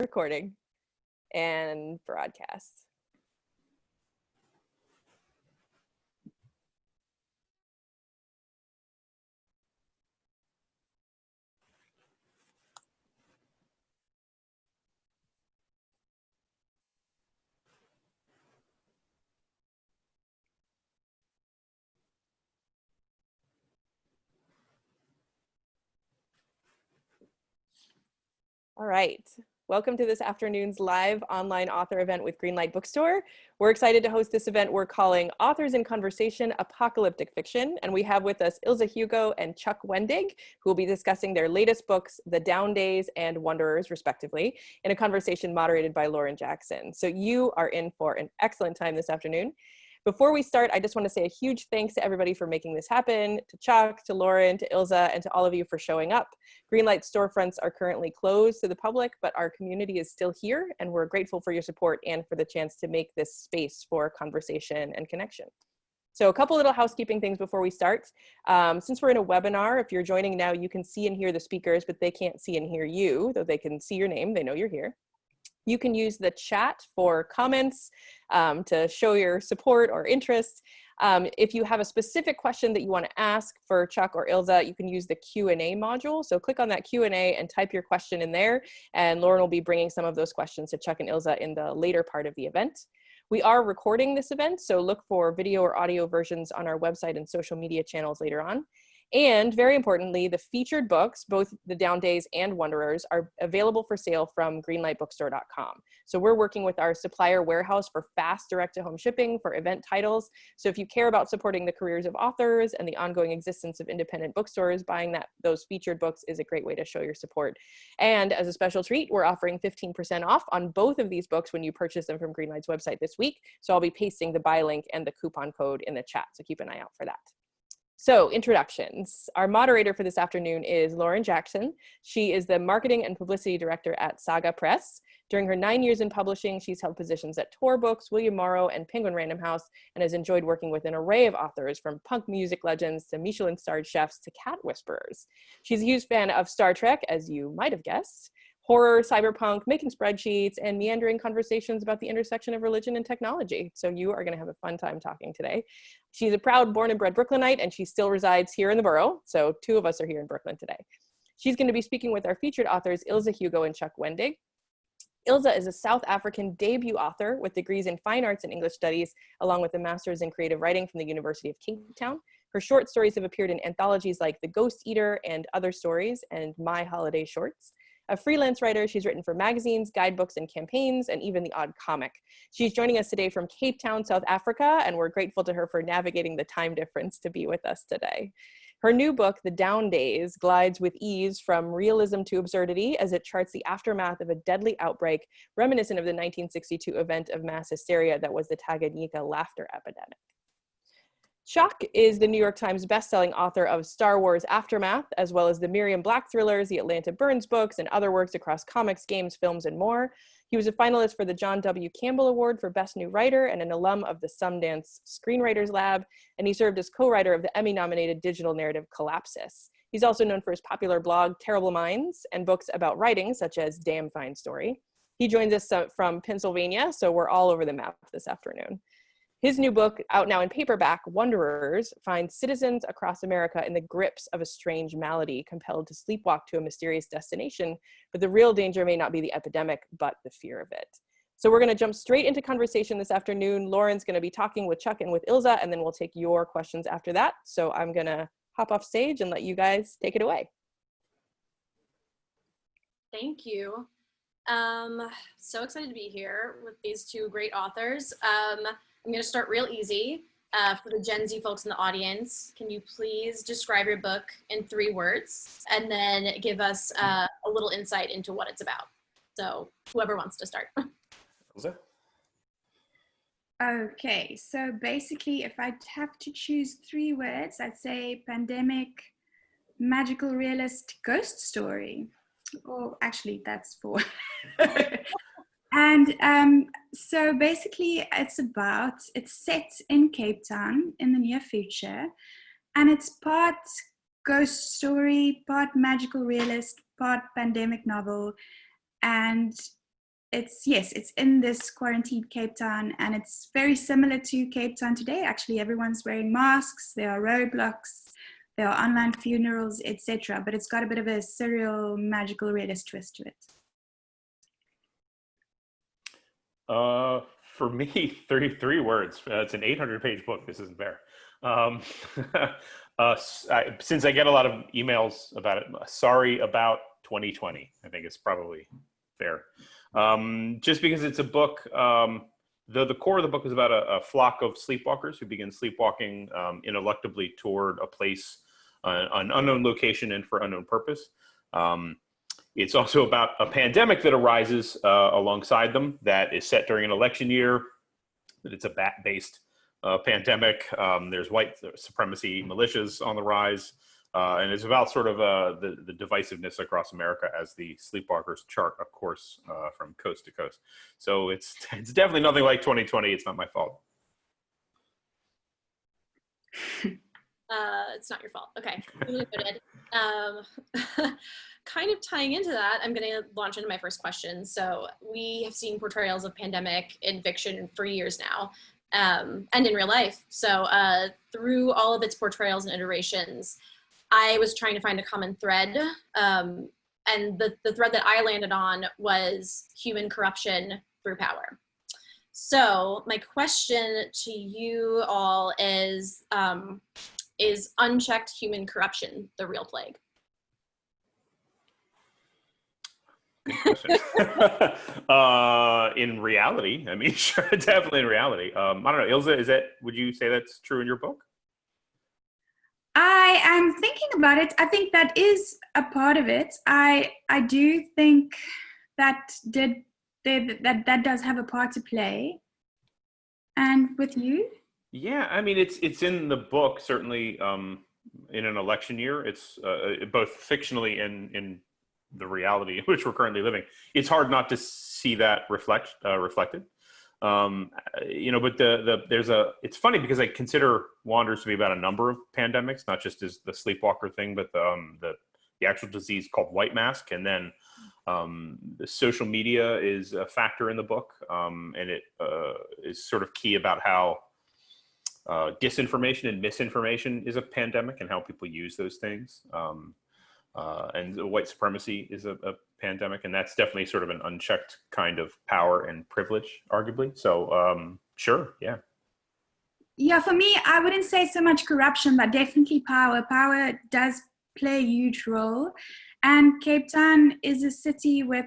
recording and broadcast. All right. Welcome to this afternoon's live online author event with Greenlight Bookstore. We're excited to host this event we're calling Authors in Conversation, Apocalyptic Fiction. And we have with us Ize Hugo and Chuck Wendig, who will be discussing their latest books, The Down Days and Wanderers, respectively, in a conversation moderated by Lauren Jackson. So you are in for an excellent time this afternoon. Before we start, I just want to say a huge thanks to everybody for making this happen, to Chuck, to Lauren, to Ilze, and to all of you for showing up. Greenlight storefronts are currently closed to the public, but our community is still here, and we're grateful for your support and for the chance to make this space for conversation and connection. So a couple little housekeeping things before we start. Since we're in a webinar, if you're joining now, you can see and hear the speakers, but they can't see and hear you, though they can see your name, they know you're here. You can use the chat for comments, to show your support or interest. If you have a specific question that you want to ask for Chuck or Ilze, you can use the Q&A module. So click on that Q&A and type your question in there, and Lauren will be bringing some of those questions to Chuck and Ilze in the later part of the event. We are recording this event, so look for video or audio versions on our website and social media channels later on. And very importantly, the featured books, both The Down Days and Wanderers, are available for sale from greenlightbookstore.com. So we're working with our supplier warehouse for fast direct-to-home shipping for event titles. So if you care about supporting the careers of authors and the ongoing existence of independent bookstores, buying those featured books is a great way to show your support. And as a special treat, we're offering 15% off on both of these books when you purchase them from Greenlight's website this week. So I'll be pasting the buy link and the coupon code in the chat, so keep an eye out for that. So introductions. Our moderator for this afternoon is Lauren Jackson. She is the marketing and publicity director at Saga Press. During her 9 years in publishing, she's held positions at Tor Books, William Morrow, and Penguin Random House, and has enjoyed working with an array of authors from punk music legends to Michelin-starred chefs to cat whisperers. She's a huge fan of Star Trek, as you might have guessed, horror, cyberpunk, making spreadsheets, and meandering conversations about the intersection of religion and technology. So you are going to have a fun time talking today. She's a proud born and bred Brooklynite, and she still resides here in the borough. So two of us are here in Brooklyn today. She's going to be speaking with our featured authors, Ize Hugo and Chuck Wendig. Ilze is a South African debut author with degrees in fine arts and English studies, along with a master's in creative writing from the University of Cape Town. Her short stories have appeared in anthologies like The Ghost Eater and Other Stories and My Holiday Shorts. A freelance writer, she's written for magazines, guidebooks, and campaigns, and even the odd comic. She's joining us today from Cape Town, South Africa, and we're grateful to her for navigating the time difference to be with us today. Her new book, The Down Days, glides with ease from realism to absurdity as it charts the aftermath of a deadly outbreak reminiscent of the 1962 event of mass hysteria that was the Tanganyika Laughter Epidemic. Chuck is the New York Times bestselling author of Star Wars Aftermath, as well as the Miriam Black thrillers, the Atlanta Burns books, and other works across comics, games, films, and more. He was a finalist for the John W. Campbell Award for Best New Writer and an alum of the Sundance Screenwriters Lab, and he served as co-writer of the Emmy-nominated digital narrative Collapsis. He's also known for his popular blog, Terrible Minds, and books about writing, such as Damn Fine Story. He joins us from Pennsylvania, so we're all over the map this afternoon. His new book, out now in paperback, Wanderers, finds citizens across America in the grips of a strange malady, compelled to sleepwalk to a mysterious destination, but the real danger may not be the epidemic, but the fear of it. So we're going to jump straight into conversation this afternoon. Lauren's going to be talking with Chuck and with Ilze, and then we'll take your questions after that. So I'm going to hop off stage and let you guys take it away. Thank you. So excited to be here with these two great authors. I'm going to start real easy. For the Gen Z folks in the audience, can you please describe your book in 3 words and then give us a little insight into what it's about? So whoever wants to start. Okay, so basically if I'd have to choose 3 words, I'd say pandemic, magical realist, ghost story. Or actually that's 4. And so basically it's set in Cape Town in the near future, and it's part ghost story, part magical realist, part pandemic novel, and it's in this quarantined Cape Town, and it's very similar to Cape Town today. Actually, everyone's wearing masks, there are roadblocks, there are online funerals, etc. But it's got a bit of a surreal, magical, realist twist to it. For me, 33 words. It's an 800-page book. This isn't fair. Since I get a lot of emails about it, sorry about 2020. I think it's probably fair. Just because it's a book, the core of the book is about a flock of sleepwalkers who begin sleepwalking ineluctably toward a place, an unknown location and for unknown purpose. It's also about a pandemic that arises alongside them that is set during an election year, that it's a bat-based pandemic. There's white supremacy militias on the rise. And it's about sort of the divisiveness across America as the sleepwalkers chart a course from coast to coast. So it's definitely nothing like 2020. It's not my fault. It's not your fault. Okay. Really noted. Kind of tying into that, I'm going to launch into my first question. So we have seen portrayals of pandemic in fiction for years now, and in real life. So through all of its portrayals and iterations, I was trying to find a common thread, and the thread that I landed on was human corruption through power. So my question to you all is unchecked human corruption the real plague? Good question. In reality, I mean, sure, definitely in reality. I don't know, Ilze, would you say that's true in your book? I am thinking about it. I think that is a part of it. I do think that does have a part to play. And with you? Yeah, I mean, it's in the book, certainly in an election year. It's both fictionally and in the reality in which we're currently living. It's hard not to see that reflected. You know, but it's funny because I consider Wanderers to be about a number of pandemics, not just as the sleepwalker thing, but the actual disease called white mask. And then the social media is a factor in the book. And it is sort of key about how disinformation and misinformation is a pandemic and how people use those things. And white supremacy is a pandemic, and that's definitely sort of an unchecked kind of power and privilege, arguably. So sure, yeah. Yeah, for me, I wouldn't say so much corruption, but definitely power. Power does play a huge role. And Cape Town is a city with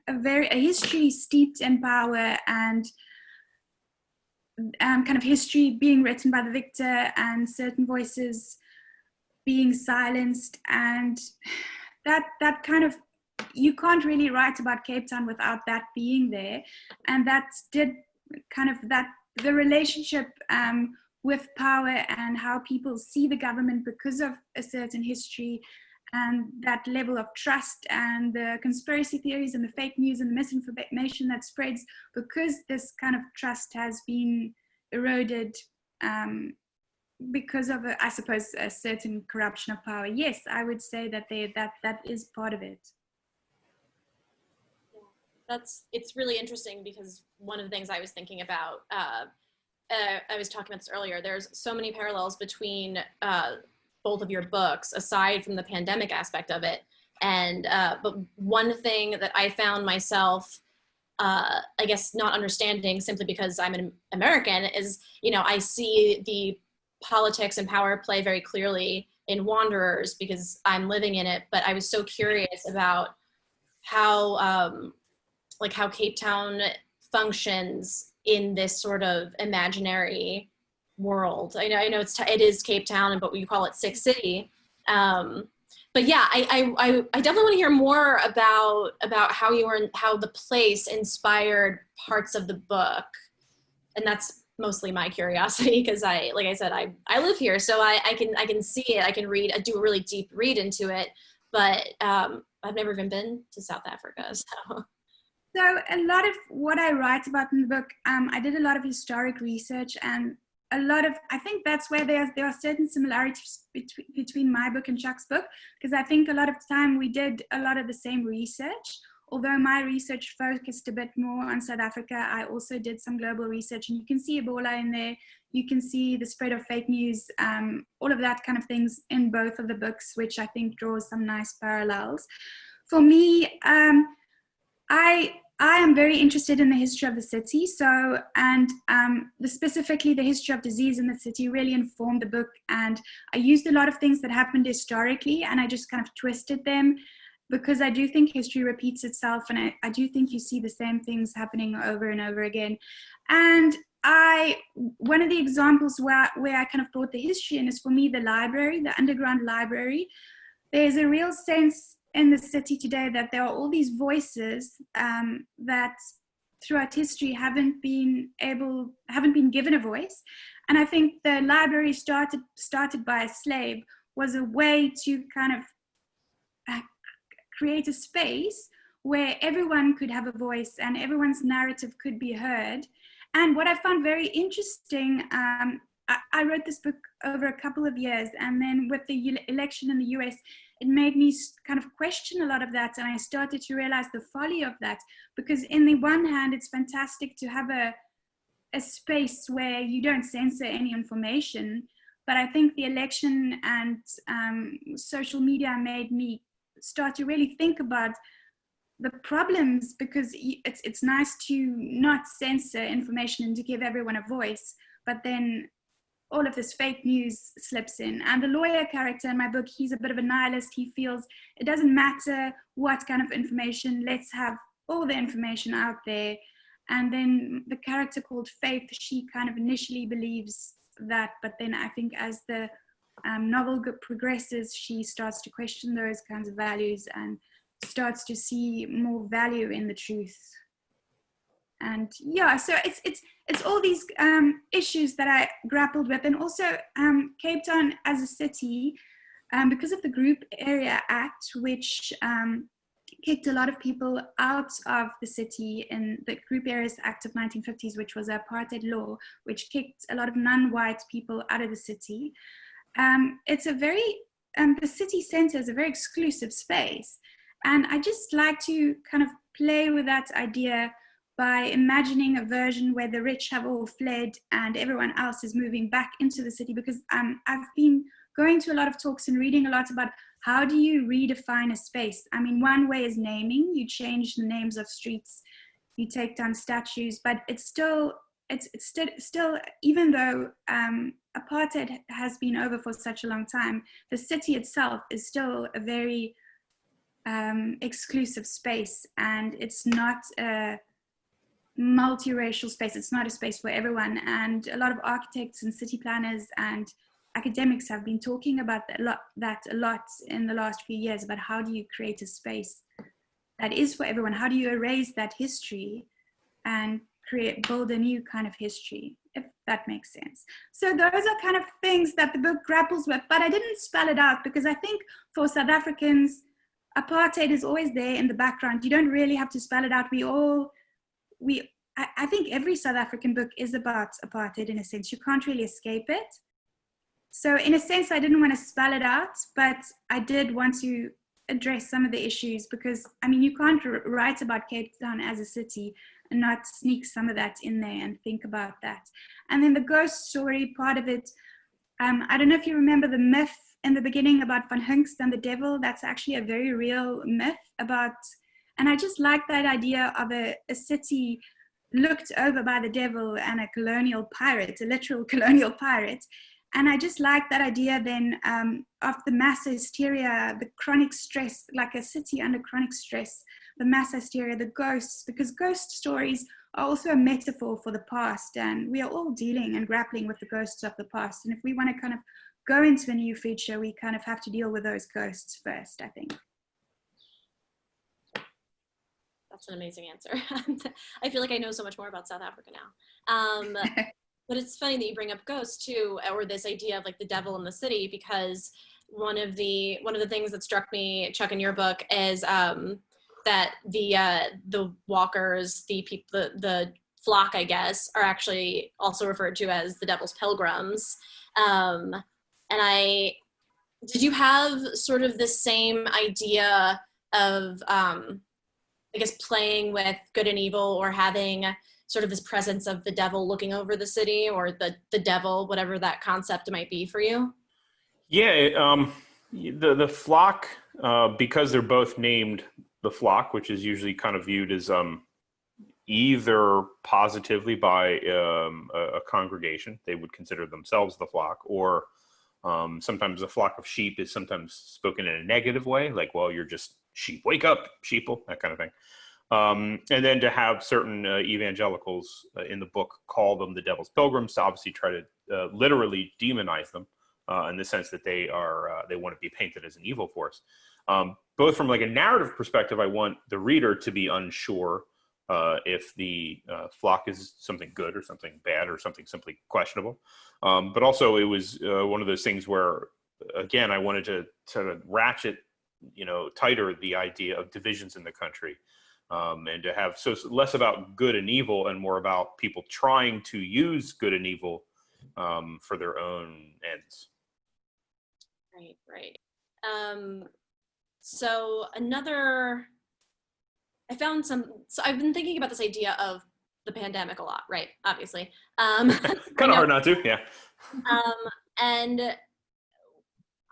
a history steeped in power and kind of history being written by the victor and certain voices being silenced, and that kind of, you can't really write about Cape Town without that being there. And that did kind of the relationship with power and how people see the government because of a certain history, and that level of trust and the conspiracy theories and the fake news and the misinformation that spreads because this kind of trust has been eroded because of, I suppose, a certain corruption of power. Yes, I would say that that is part of it. It's really interesting because one of the things I was thinking about, I was talking about this earlier, there's so many parallels between both of your books, aside from the pandemic aspect of it. And but one thing that I found myself, I guess, not understanding simply because I'm an American is, you know, I see the politics and power play very clearly in Wanderers because I'm living in it. But I was so curious about how, like how Cape Town functions in this sort of imaginary world. I know it is Cape Town, but we call it Sick City. But yeah, I definitely want to hear more about how how the place inspired parts of the book, and that's mostly my curiosity because like I said, I live here, so I can see it. I can read. I do a really deep read into it, but I've never even been to South Africa, so. So a lot of what I write about in the book, I did a lot of historic research, and I think that's where there are certain similarities between my book and Chuck's book, because I think a lot of the time we did a lot of the same research, although my research focused a bit more on South Africa, I also did some global research, and you can see Ebola in there. You can see the spread of fake news, all of that kind of things in both of the books, which I think draws some nice parallels. For me, I am very interested in the history of the city. So, and specifically the history of disease in the city really informed the book. And I used a lot of things that happened historically, and I just kind of twisted them, because I do think history repeats itself, and I do think you see the same things happening over and over again. And one of the examples where I kind of brought the history in is, for me, the library, the underground library. There's a real sense in the city today that there are all these voices that throughout history haven't been given a voice. And I think the library started by a slave was a way to kind of create a space where everyone could have a voice and everyone's narrative could be heard. And what I found very interesting, I wrote this book over a couple of years, and then with the election in the US, it made me kind of question a lot of that, and I started to realize the folly of that, because in the one hand, it's fantastic to have a space where you don't censor any information, but I think the election and social media made me start to really think about the problems, because it's nice to not censor information and to give everyone a voice, but then all of this fake news slips in. And the lawyer character in my book, he's a bit of a nihilist. He feels it doesn't matter what kind of information, let's have all the information out there. And then the character called Faith, she kind of initially believes that, but then I think as the novel progresses, she starts to question those kinds of values and starts to see more value in the truth. And yeah, so it's all these issues that I grappled with, and also Cape Town as a city, because of the Group Area Act, which kicked a lot of people out of the city in the Group Areas Act of 1950s, which was an apartheid law, which kicked a lot of non-white people out of the city. It's a very, the city center is a very exclusive space. And I just like to kind of play with that idea by imagining a version where the rich have all fled and everyone else is moving back into the city, because I've been going to a lot of talks and reading a lot about how do you redefine a space. I mean, one way is naming. You change the names of streets, you take down statues, but it's still, even though apartheid has been over for such a long time, the city itself is still a very exclusive space, and it's not a multiracial space. It's not a space for everyone. And a lot of architects and city planners and academics have been talking about that a lot in the last few years, about how do you create a space that is for everyone? How do you erase that history and build a new kind of history, if that makes sense? So those are kind of things that the book grapples with, but I didn't spell it out, because I think for South Africans, apartheid is always there in the background. You don't really have to spell it out. I think every South African book is about apartheid in a sense. You can't really escape it. So in a sense, I didn't want to spell it out, but I did want to address some of the issues, because I mean, you can't write about Cape Town as a city and not sneak some of that in there and think about that. And then the ghost story part of it, I don't know if you remember the myth in the beginning about Van Hinks and the devil. That's actually a very real myth about, and I just like that idea of a city looked over by the devil and a colonial pirate, a literal colonial pirate. And I just like that idea then of the mass hysteria, the chronic stress, like a city under chronic stress, the mass hysteria, the ghosts, because ghost stories are also a metaphor for the past, and we are all dealing and grappling with the ghosts of the past. And if we want to kind of go into a new future, we kind of have to deal with those ghosts first, I think. That's an amazing answer. I feel like I know so much more about South Africa now. But it's funny that you bring up ghosts too, or this idea of like the devil in the city, because one of the things that struck me, Chuck, in your book is that the walkers, the flock, I guess, are actually also referred to as the devil's pilgrims. Did you have sort of the same idea of I guess, playing with good and evil, or having sort of this presence of the devil looking over the city, or the devil, whatever that concept might be for you? Yeah, the flock, because they're both named the flock, which is usually kind of viewed as either positively by a congregation, they would consider themselves the flock, or sometimes a flock of sheep is sometimes spoken in a negative way, like, well, you're just sheep, wake up, sheeple, that kind of thing. And then to have certain evangelicals in the book call them the devil's pilgrims, to obviously try to literally demonize them in the sense that they want to be painted as an evil force. Both from like a narrative perspective, I want the reader to be unsure if the flock is something good or something bad or something simply questionable. But also it was one of those things where, again, I wanted to ratchet, tighter the idea of divisions in the country, and to have less about good and evil and more about people trying to use good and evil for their own ends. Right. So I've been thinking about this idea of the pandemic a lot, right? Obviously. Kind of hard not to, yeah. And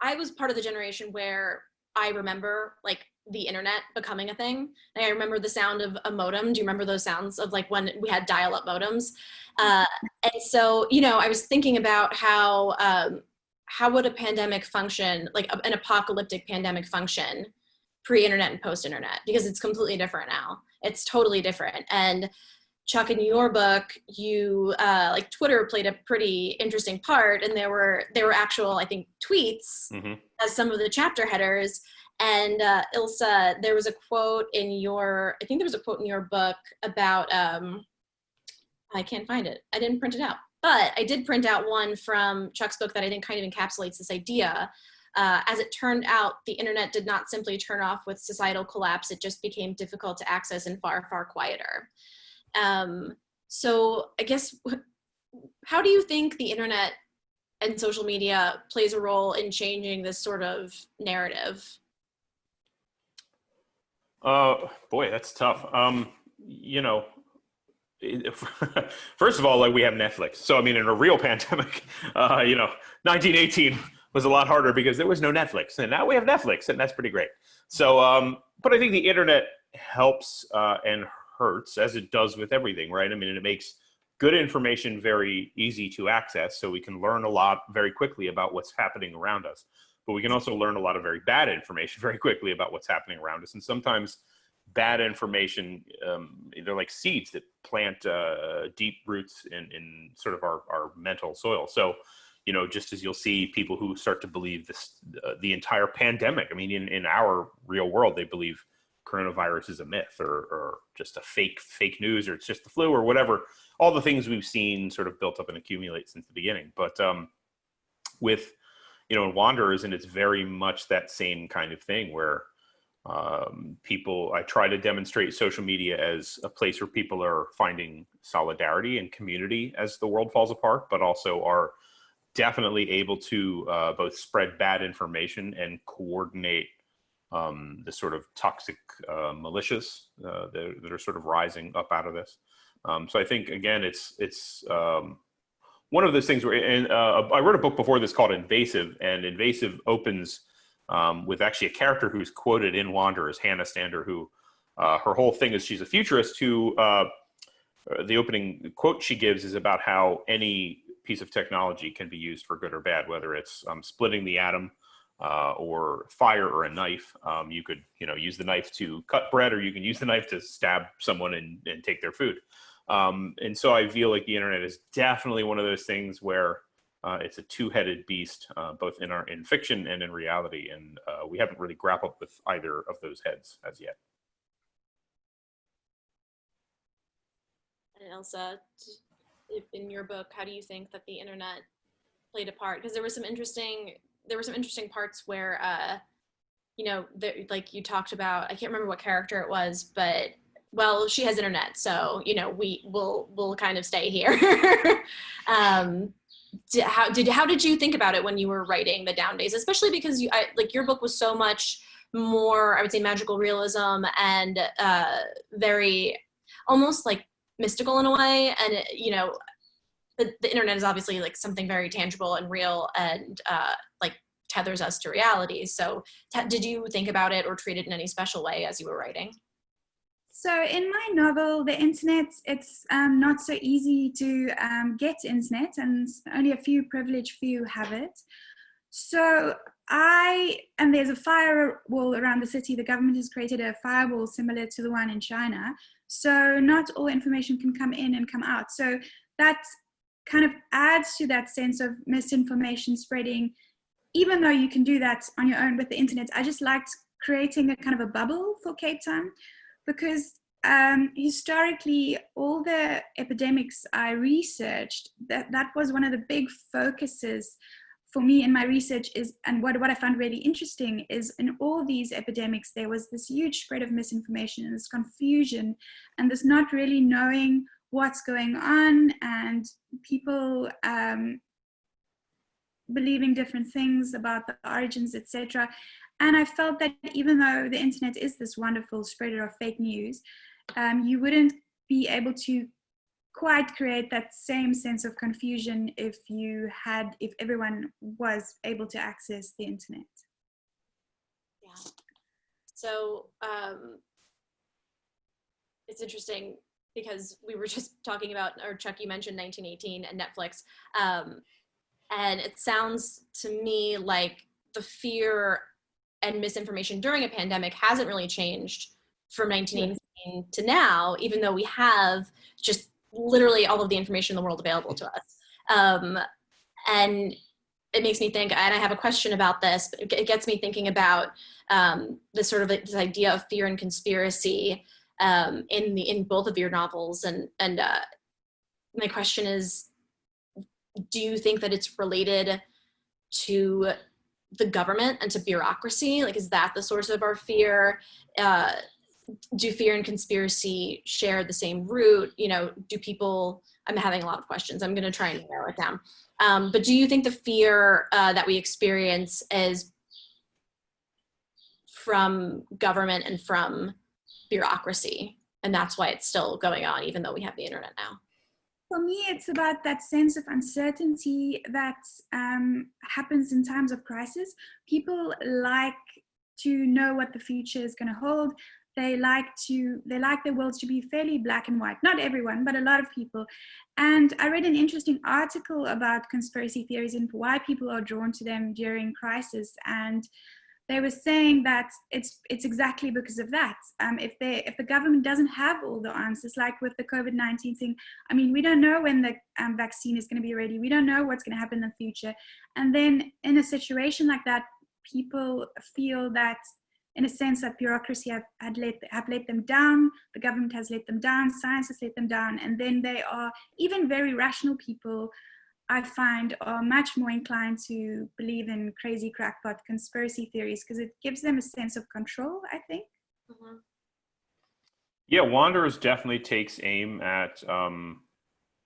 I was part of the generation where I remember like the internet becoming a thing. Like, I remember the sound of a modem. Do you remember those sounds of like when we had dial-up modems? And so, I was thinking about how would a pandemic function, like an apocalyptic pandemic function, pre-internet and post-internet, because it's completely different now. It's totally different. And Chuck, in your book, you like Twitter played a pretty interesting part, and there were actual, I think, tweets as some of the chapter headers. And Ilze, there was a quote in your book about I can't find it. I didn't print it out, but I did print out one from Chuck's book that I think kind of encapsulates this idea. As it turned out, the internet did not simply turn off with societal collapse. It just became difficult to access and far, far quieter. So I guess, how do you think the internet and social media plays a role in changing this sort of narrative? Boy, that's tough. First of all, like, we have Netflix. So, I mean, in a real pandemic, 1918 was a lot harder because there was no Netflix, and now we have Netflix, and that's pretty great. So, but I think the internet helps and hurts, as it does with everything, right? I mean, it makes good information very easy to access, so we can learn a lot very quickly about what's happening around us. But we can also learn a lot of very bad information very quickly about what's happening around us. And sometimes bad information, they're like seeds that plant deep roots in sort of our mental soil. So, just as you'll see people who start to believe this, the entire pandemic, I mean, in our real world, they believe coronavirus is a myth or just a fake news, or it's just the flu or whatever, all the things we've seen sort of built up and accumulate since the beginning. But with, in Wanderers, and it's very much that same kind of thing where I try to demonstrate social media as a place where people are finding solidarity and community as the world falls apart, but also are definitely able to both spread bad information and coordinate the sort of toxic militias that are sort of rising up out of this. So I think, again, it's one of those things where, and I wrote a book before this called Invasive, and Invasive opens with actually a character who's quoted in Wanderers, Hannah Stander, who her whole thing is she's a futurist who the opening quote she gives is about how any piece of technology can be used for good or bad, whether it's splitting the atom or fire or a knife. You could, use the knife to cut bread, or you can use the knife to stab someone and take their food. And so I feel like the internet is definitely one of those things where it's a two-headed beast, both in fiction and in reality. And we haven't really grappled with either of those heads as yet. And Ilze, in your book, how do you think that the internet played a part? Because there were some interesting parts where, like you talked about, I can't remember what character it was, but, well, she has internet, so, we'll kind of stay here. How did you think about it when you were writing the Down Days? Especially because your book was so much more, I would say, magical realism and very almost like mystical in a way. And, you know, the internet is obviously like something very tangible and real and like tethers us to reality. So did you think about it or treat it in any special way as you were writing? So in my novel, the internet, it's not so easy to get internet, and only a few privileged few have it. So and there's a firewall around the city. The government has created a firewall similar to the one in China. So not all information can come in and come out. So that kind of adds to that sense of misinformation spreading, even though you can do that on your own with the internet. I just liked creating a kind of a bubble for Cape Town, because historically, all the epidemics I researched, that was one of the big focuses for me in my research and what I found really interesting is in all these epidemics, there was this huge spread of misinformation and this confusion and this not really knowing what's going on, and people believing different things about the origins, etc. And I felt that even though the internet is this wonderful spreader of fake news, you wouldn't be able to quite create that same sense of confusion if everyone was able to access the internet. Yeah. So it's interesting because we were just talking about, or Chuck, you mentioned 1918 and Netflix. And it sounds to me like the fear and misinformation during a pandemic hasn't really changed from 1918 to now, even though we have just literally all of the information in the world available to us. And it makes me think, and I have a question about this, but it gets me thinking about this sort of this idea of fear and conspiracy in both of your novels. And my question is, do you think that it's related to the government and to bureaucracy? Like, is that the source of our fear? Do fear and conspiracy share the same root? You know, do people, I'm having a lot of questions. I'm going to try and narrow it down. But do you think the fear that we experience is from government and from bureaucracy? And that's why it's still going on, even though we have the internet now? For me, it's about that sense of uncertainty that happens in times of crisis. People like to know what the future is going to hold. They like their worlds to be fairly black and white. Not everyone, but a lot of people. And I read an interesting article about conspiracy theories and why people are drawn to them during crisis. And they were saying that it's exactly because of that. If the government doesn't have all the answers, like with the COVID-19 thing, I mean, we don't know when the vaccine is going to be ready. We don't know what's going to happen in the future. And then in a situation like that, people feel that, in a sense, that bureaucracy have let them down, the government has let them down, science has let them down, and then they are, even very rational people, I find, are much more inclined to believe in crazy crackpot conspiracy theories because it gives them a sense of control, I think. Mm-hmm. Yeah, Wanderers definitely takes aim at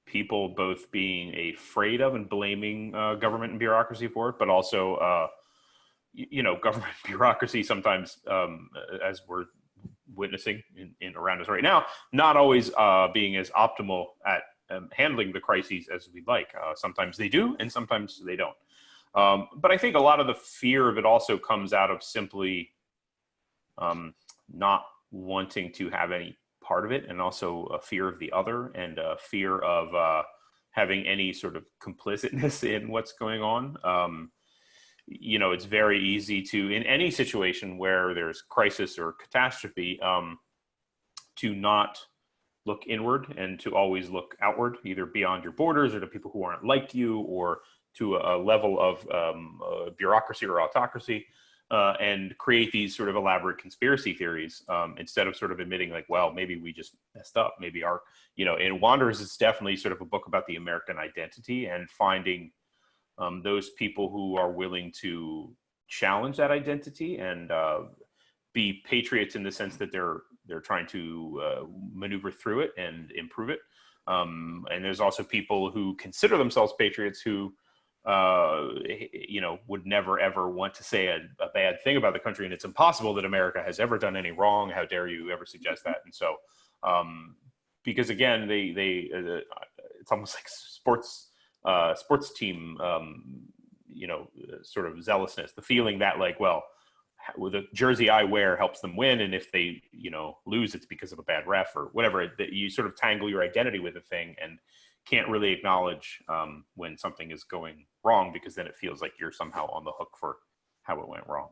people both being afraid of and blaming government and bureaucracy for it, but also government bureaucracy sometimes, as we're witnessing in around us right now, not always being as optimal at handling the crises as we'd like. Sometimes they do, and sometimes they don't. But I think a lot of the fear of it also comes out of simply not wanting to have any part of it, and also a fear of the other, and a fear of having any sort of complicitness in what's going on. It's very easy to, in any situation where there's crisis or catastrophe, to not look inward and to always look outward, either beyond your borders or to people who aren't like you, or to a level of bureaucracy or autocracy, and create these sort of elaborate conspiracy theories, instead of sort of admitting like, well, maybe we just messed up. Maybe in Wanderers, it's definitely sort of a book about the American identity and finding those people who are willing to challenge that identity and be patriots in the sense that they're trying to maneuver through it and improve it. And there's also people who consider themselves patriots who would never ever want to say a bad thing about the country, and it's impossible that America has ever done any wrong. How dare you ever suggest that? And so, because again, it's almost like sports team, sort of zealousness, the feeling that like, well, with the jersey I wear helps them win, and if they lose, it's because of a bad ref or whatever. That you sort of tangle your identity with a thing and can't really acknowledge when something is going wrong, because then it feels like you're somehow on the hook for how it went wrong.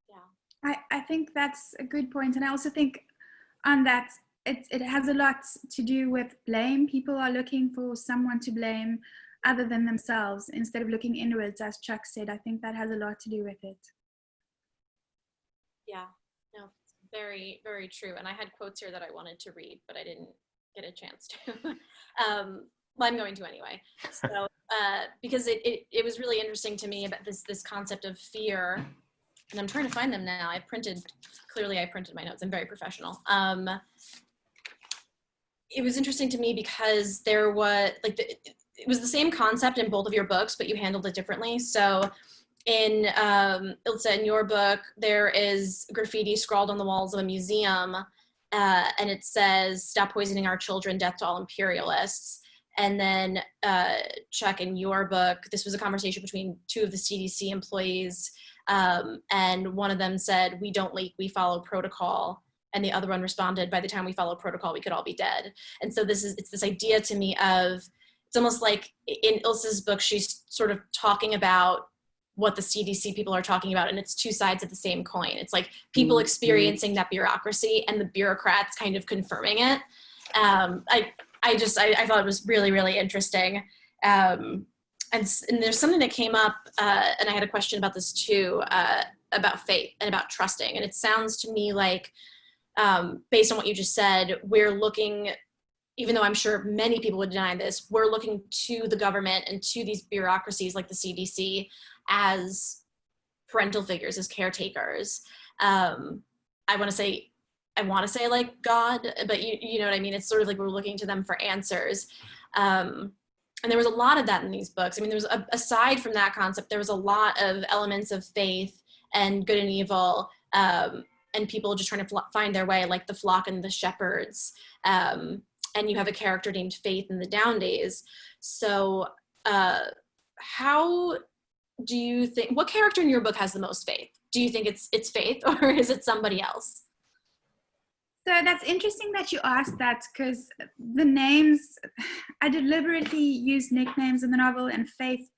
Yeah, I think that's a good point, and I also think on that it has a lot to do with blame. People are looking for someone to blame other than themselves instead of looking inwards, as Chuck said. I think that has a lot to do with it. yeah, no, very, very true. And I had quotes here that I wanted to read, but I didn't get a chance to. Well, I'm going to anyway. So, because it was really interesting to me about this concept of fear, and I'm trying to find them now. Clearly I printed my notes. I'm very professional. It was interesting to me because there was it was the same concept in both of your books, but you handled it differently. So in Ilze, in your book, there is graffiti scrawled on the walls of a museum, and it says, "Stop poisoning our children, death to all imperialists." And then Chuck, in your book, this was a conversation between two of the CDC employees, and one of them said, "We don't leak, we follow protocol." And the other one responded, "By the time we follow protocol, we could all be dead." And so it's this idea to me of, it's almost like in Ilse's book, she's sort of talking about what the CDC people are talking about, and it's two sides of the same coin. It's like people experiencing that bureaucracy and the bureaucrats kind of confirming it. I thought it was really, really interesting. And there's something that came up, and I had a question about this too, about faith and about trusting. And it sounds to me like, based on what you just said, we're looking, even though I'm sure many people would deny this, we're looking to the government and to these bureaucracies like the CDC as parental figures, as caretakers. I want to say like God, but you know what I mean? It's sort of like we're looking to them for answers. And there was a lot of that in these books. I mean, there was, aside from that concept, there was a lot of elements of faith and good and evil, and people just trying to find their way, like the flock and the shepherds. And you have a character named Faith in the Down Days. So how do you think, what character in your book has the most faith? Do you think it's Faith, or is it somebody else? So that's interesting that you asked that, because the names, I deliberately use nicknames in the novel, and Faith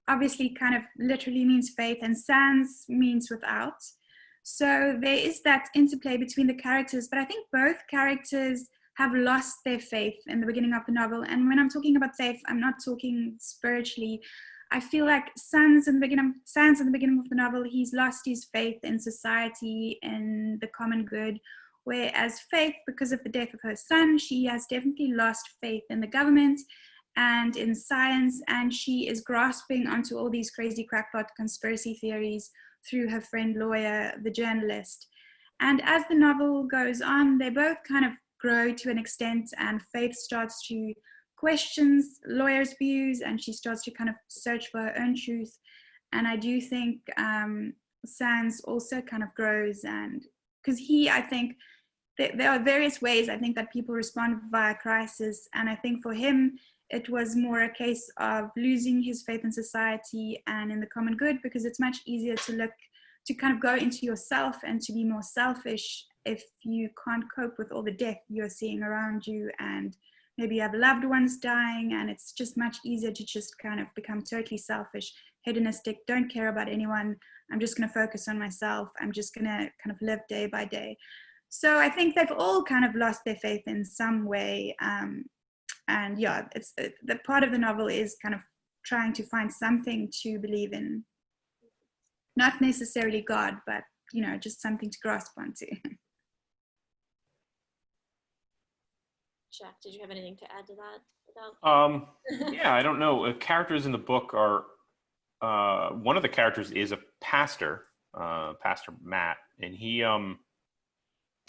obviously kind of literally means faith, and sans means without. So there is that interplay between the characters, but I think both characters have lost their faith in the beginning of the novel. And when I'm talking about faith, I'm not talking spiritually. I feel like Sans in the beginning of the novel, he's lost his faith in society, in the common good. Whereas Faith, because of the death of her son, she has definitely lost faith in the government and in science, and she is grasping onto all these crazy crackpot conspiracy theories through her friend lawyer, the journalist. And as the novel goes on, they both kind of grow to an extent, and Faith starts to question lawyers' views, and she starts to kind of search for her own truth. And I do think Sans also kind of grows, and because I think there are various ways I think that people respond via crisis, and I think for him it was more a case of losing his faith in society and in the common good, because it's much easier to kind of go into yourself and to be more selfish if you can't cope with all the death you're seeing around you, and maybe you have loved ones dying, and it's just much easier to just kind of become totally selfish, hedonistic, don't care about anyone. I'm just going to focus on myself. I'm just going to kind of live day by day. So I think they've all kind of lost their faith in some way. And yeah, it's the part of the novel is kind of trying to find something to believe in. Not necessarily God, but, you know, just something to grasp onto. Jack, did you have anything to add to that? Yeah, I don't know. Characters in the book are, one of the characters is a pastor, Pastor Matt, and he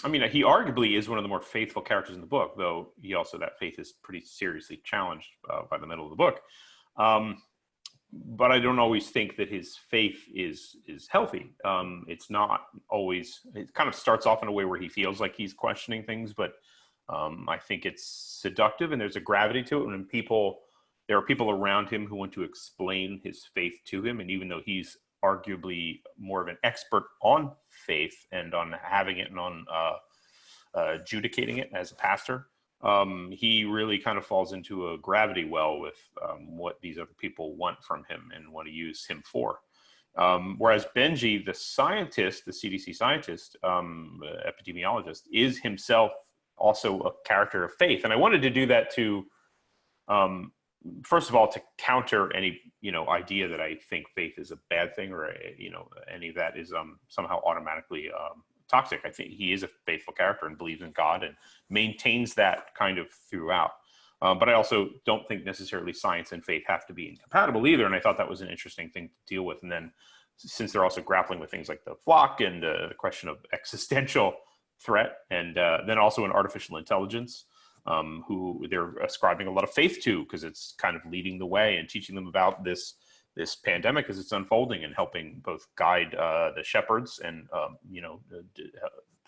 arguably is one of the more faithful characters in the book, though he also, that faith is pretty seriously challenged by the middle of the book. But I don't always think that his faith is healthy. It's not always. It kind of starts off in a way where he feels like he's questioning things, but I think it's seductive, and there's a gravity to it. When there are people around him who want to explain his faith to him, and even though he's arguably more of an expert on faith and on having it and on adjudicating it as a pastor, he really kind of falls into a gravity well with what these other people want from him and want to use him for. Whereas Benji, the scientist, the CDC scientist, epidemiologist, is himself also a character of faith. And I wanted to do that to, first of all, to counter any, idea that I think faith is a bad thing, or, any of that is somehow automatically toxic. I think he is a faithful character and believes in God and maintains that kind of throughout. But I also don't think necessarily science and faith have to be incompatible either. And I thought that was an interesting thing to deal with. And then since they're also grappling with things like the flock and the question of existential threat, and then also an artificial intelligence, who they're ascribing a lot of faith to, because it's kind of leading the way and teaching them about this pandemic as it's unfolding and helping both guide the shepherds and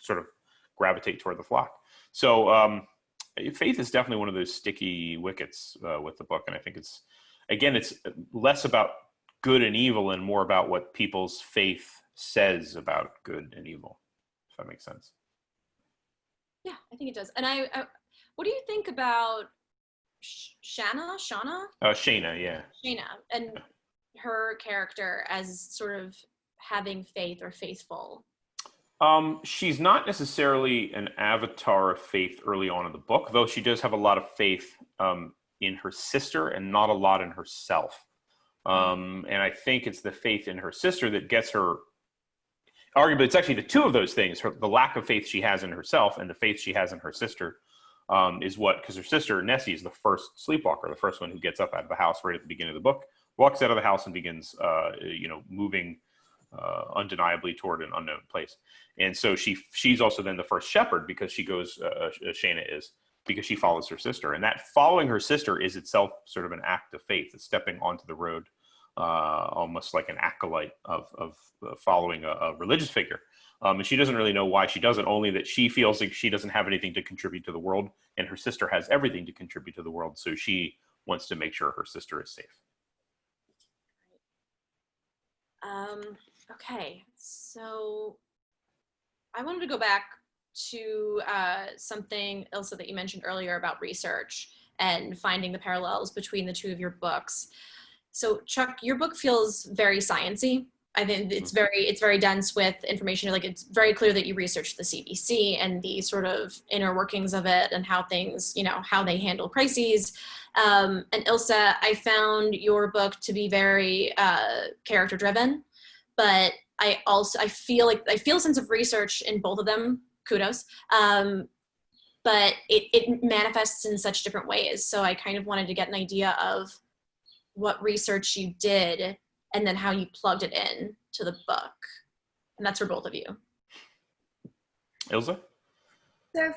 sort of gravitate toward the flock. So faith is definitely one of those sticky wickets with the book, and I think it's less about good and evil and more about what people's faith says about good and evil, if that makes sense. Yeah, I think it does. And I what do you think about Shana? Shayna, yeah. Shayna, and her character as sort of having faith or faithful? She's not necessarily an avatar of faith early on in the book, though she does have a lot of faith in her sister and not a lot in herself. And I think it's the faith in her sister that gets her. Arguably, it's actually the two of those things: the lack of faith she has in herself and the faith she has in her sister, is what, because her sister Nessie is the first sleepwalker, the first one who gets up out of the house right at the beginning of the book, walks out of the house and begins, moving undeniably toward an unknown place. And so she's also then the first shepherd, because she goes, Shayna is, because she follows her sister. And that following her sister is itself sort of an act of faith. It's stepping onto the road, almost like an acolyte of following a religious figure. And she doesn't really know why she does it, only that she feels like she doesn't have anything to contribute to the world, and her sister has everything to contribute to the world. So she wants to make sure her sister is safe. Okay, so I wanted to go back to something, Ilse, that you mentioned earlier about research and finding the parallels between the two of your books. So Chuck, your book feels very sciencey. I think it's very dense with information. Like, it's very clear that you researched the CDC and the sort of inner workings of it and how things, how they handle crises. And Ilse, I found your book to be very character driven, but I feel a sense of research in both of them. Kudos. But it manifests in such different ways. So I kind of wanted to get an idea of what research you did and then how you plugged it in to the book. And that's for both of you. Ilze? So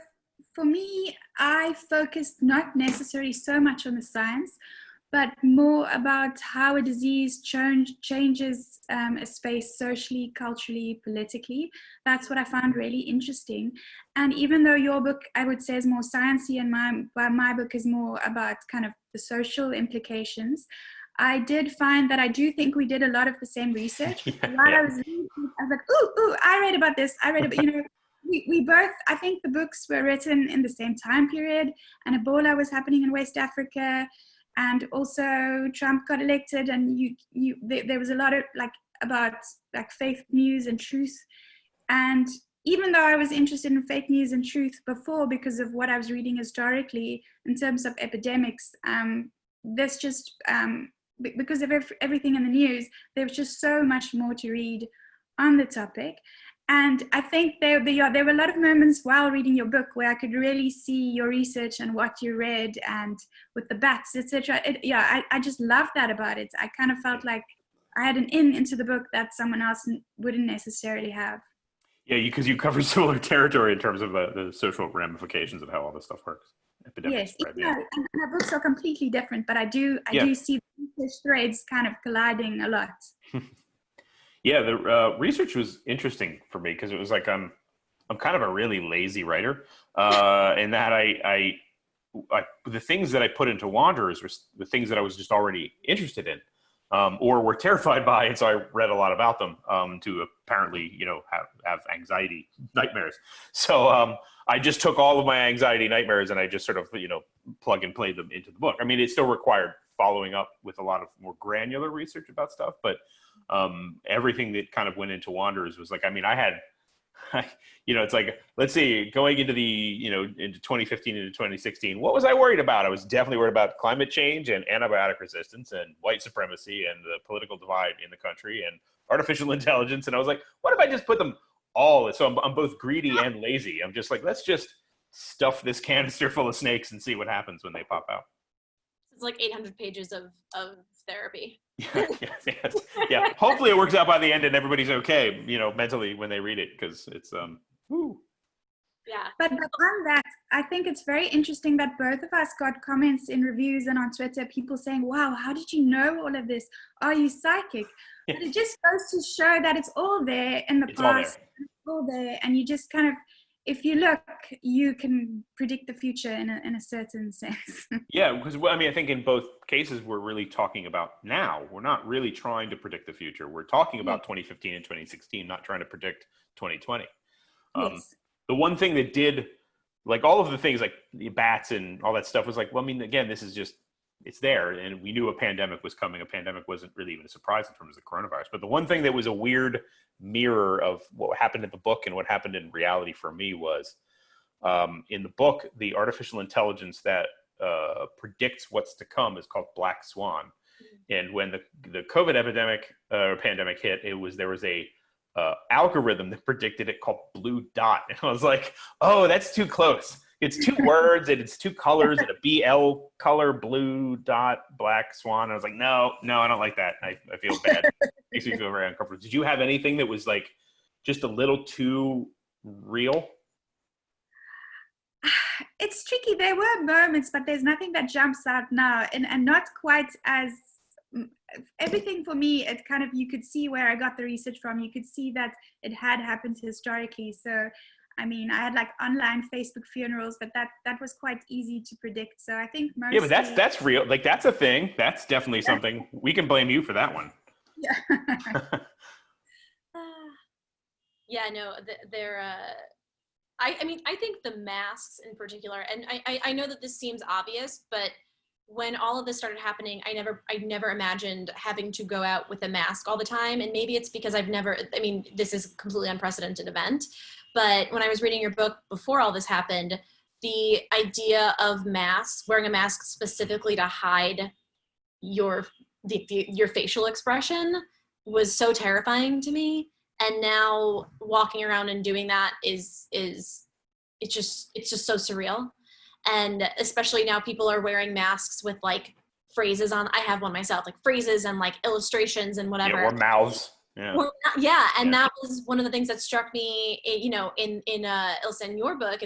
for me, I focused not necessarily so much on the science, but more about how a disease changes a space socially, culturally, politically. That's what I found really interesting. And even though your book, I would say, is more sciencey, and my book is more about kind of the social implications, I did find that I do think we did a lot of the same research. I was like, ooh, I read about this. We both, I think the books were written in the same time period, and Ebola was happening in West Africa, and also Trump got elected, and there was a lot of about fake news and truth. And even though I was interested in fake news and truth before because of what I was reading historically in terms of epidemics, this just because of everything in the news, there was just so much more to read on the topic. And I think there were a lot of moments while reading your book where I could really see your research and what you read, and with the bats, etc. I just loved that about it. I kind of felt like I had an in into the book that someone else wouldn't necessarily have. Yeah, because you cover similar territory in terms of the social ramifications of how all this stuff works. Epidemics Yes, spread, even yeah. though and our books are completely different, but I do Yeah. see the research threads kind of colliding a lot. Yeah, the research was interesting for me because it was like I'm kind of a really lazy writer, in that I the things that I put into Wanderers were the things that I was just already interested in, or were terrified by, and so I read a lot about them, to apparently, have anxiety nightmares. So I just took all of my anxiety nightmares and I just sort of plug and play them into the book. I mean, it still required following up with a lot of more granular research about stuff, but everything that kind of went into Wanderers was like, I mean, I had it's like, let's see, going into into 2015 into 2016, what was I worried about? I was definitely worried about climate change and antibiotic resistance and white supremacy and the political divide in the country and artificial intelligence. And I was like, what if I just put them all? So I'm both greedy and lazy. I'm just like, let's just stuff this canister full of snakes and see what happens when they pop out. It's like 800 pages of therapy. Yeah. Hopefully it works out by the end and everybody's okay, mentally when they read it, because it's woo. Yeah. But on that, I think it's very interesting that both of us got comments in reviews and on Twitter, people saying, wow, how did you know all of this? Are you psychic? But it just goes to show that it's all there in the past. It's all there. And you just kind of, if you look, you can predict the future in a certain sense. Yeah, because I think in both cases, we're really talking about now. We're not really trying to predict the future. We're talking about 2015 and 2016, not trying to predict 2020. Yes. The one thing that did, like all of the things like the bats and all that stuff was like, well, I mean, again, this is just, it's there. And we knew a pandemic was coming. A pandemic wasn't really even a surprise in terms of the coronavirus. But the one thing that was a weird mirror of what happened in the book and what happened in reality for me was, in the book, the artificial intelligence that predicts what's to come is called Black Swan. And when the COVID epidemic pandemic hit, there was a algorithm that predicted it called Blue Dot. And I was like, oh, that's too close. It's 2 words and it's 2 colors and a BL color, Blue Dot, Black Swan. I was like, no, I don't like that. I feel bad. It makes me feel very uncomfortable. Did you have anything that was like just a little too real? It's tricky. There were moments, but there's nothing that jumps out now, and not quite as everything for me. It kind of, you could see where I got the research from. You could see that it had happened historically. So, I mean, I had like online Facebook funerals, but that was quite easy to predict. So I think mostly. Yeah, but that's real. Like that's a thing. That's definitely something. We can blame you for that one. Yeah. Yeah, no, they're. I mean, I think the masks in particular, and I know that this seems obvious, but when all of this started happening, I never imagined having to go out with a mask all the time. And maybe it's because this is a completely unprecedented event, but when I was reading your book before all this happened, the idea of masks, wearing a mask specifically to hide your facial expression was so terrifying to me. And now walking around and doing that it's just so surreal. And especially now people are wearing masks with like phrases on, I have one myself, like phrases and like illustrations and whatever. Yeah, or mouths. Yeah. And that was one of the things that struck me, in Ilze, in your book.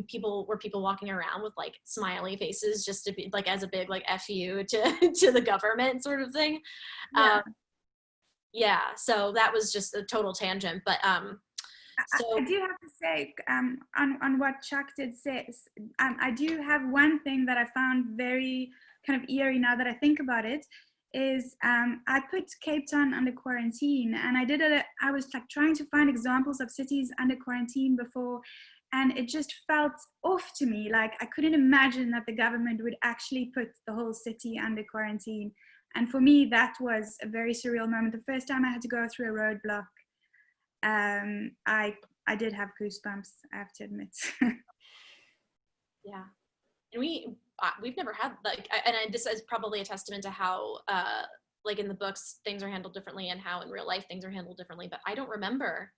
People walking around with like smiley faces just to be like as a big like F you to the government sort of thing. So that was just a total tangent, but so I do have to say, on what Chuck did say, I do have one thing that I found very kind of eerie now that I think about it, is I put Cape Town under quarantine, and I was like trying to find examples of cities under quarantine before, and it just felt off to me. Like I couldn't imagine that the government would actually put the whole city under quarantine. And for me, that was a very surreal moment. The first time I had to go through a roadblock, I did have goosebumps, I have to admit. Yeah, and we've never had like, this is probably a testament to how like in the books things are handled differently and how in real life things are handled differently. But I don't remember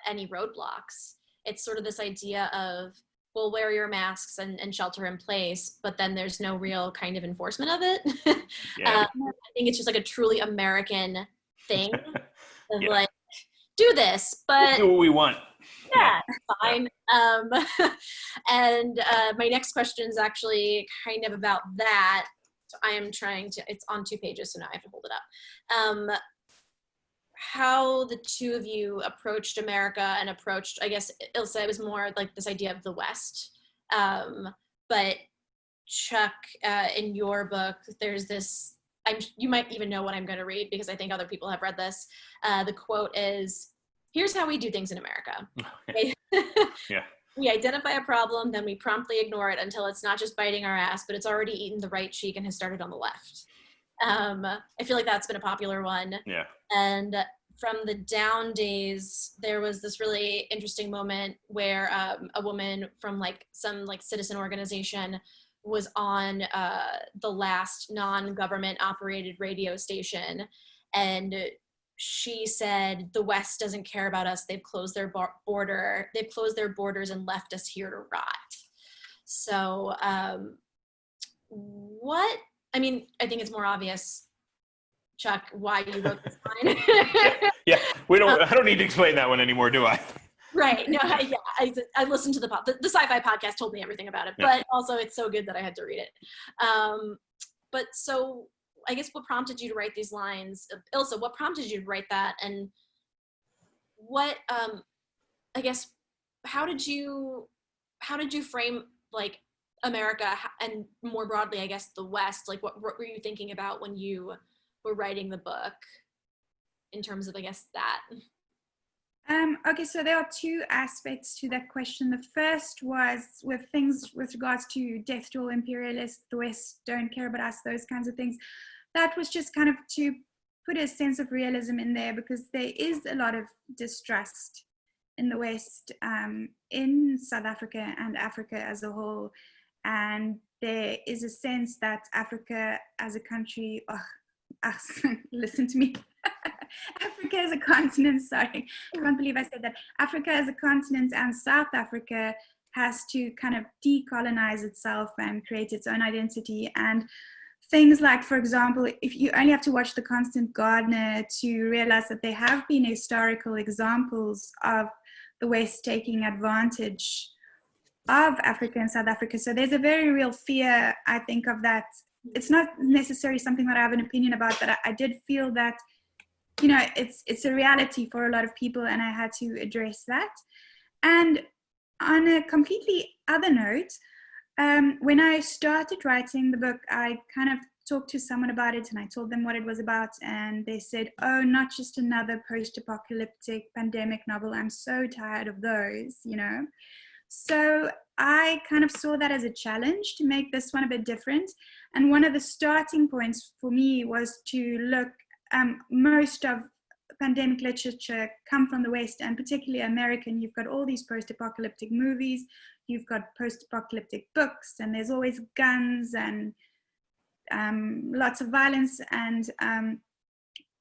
any roadblocks. It's sort of this idea of, well, wear your masks and shelter in place, but then there's no real kind of enforcement of it. Yeah. I think it's just like a truly American thing of like, do this, but do what we want. yeah, fine. And my next question is actually kind of about that. So I am trying to, it's on 2 pages, so now I have to hold it up. How the two of you approached America and approached, I guess, Ilze, it was more like this idea of the West. But Chuck, in your book, there's this, you might even know what I'm going to read because I think other people have read this. The quote is, "Here's how we do things in America." Yeah. We identify a problem, then we promptly ignore it until it's not just biting our ass, but it's already eaten the right cheek and has started on the left. I feel like that's been a popular one. Yeah. And from the down days, there was this really interesting moment where a woman from like some like citizen organization was on the last non-government operated radio station, and she said, "The West doesn't care about us. They've closed their border. They've closed their borders and left us here to rot." So I mean, I think it's more obvious, Chuck, why you wrote this line. Yeah. I don't need to explain that one anymore, do I? Right. No, I listened to the sci-fi podcast told me everything about it, Yeah. but also it's so good that I had to read it. But so I guess what prompted you to write these lines? Ilze, what prompted you to write that? And what, I guess, how did you frame like America and more broadly, I guess, the West? Like what were you thinking about when you were writing the book in terms of, I guess, that? Okay, so there are 2 aspects to that question. The first was with things with regards to death to all imperialists, the West don't care about us, those kinds of things. That was just kind of to put a sense of realism in there, because there is a lot of distrust in the West, in South Africa and Africa as a whole. And there is a sense that Africa as a country, listen to me. Africa as a continent, sorry, I can't believe I said that. Africa as a continent and South Africa has to kind of decolonize itself and create its own identity. And things like, for example, if you only have to watch The Constant Gardener to realize that there have been historical examples of the West taking advantage of Africa and South Africa. So there's a very real fear, I think, of that. It's not necessarily something that I have an opinion about, but I did feel that, you know, it's a reality for a lot of people, and I had to address that. And on a completely other note, when I started writing the book, I kind of talked to someone about it, and I told them what it was about, and they said, "Oh, not just another post-apocalyptic pandemic novel. I'm so tired of those, you know." So I kind of saw that as a challenge to make this one a bit different. And one of the starting points for me was to look, most of pandemic literature come from the West, and particularly American. You've got all these post-apocalyptic movies, you've got post-apocalyptic books, and there's always guns and lots of violence, and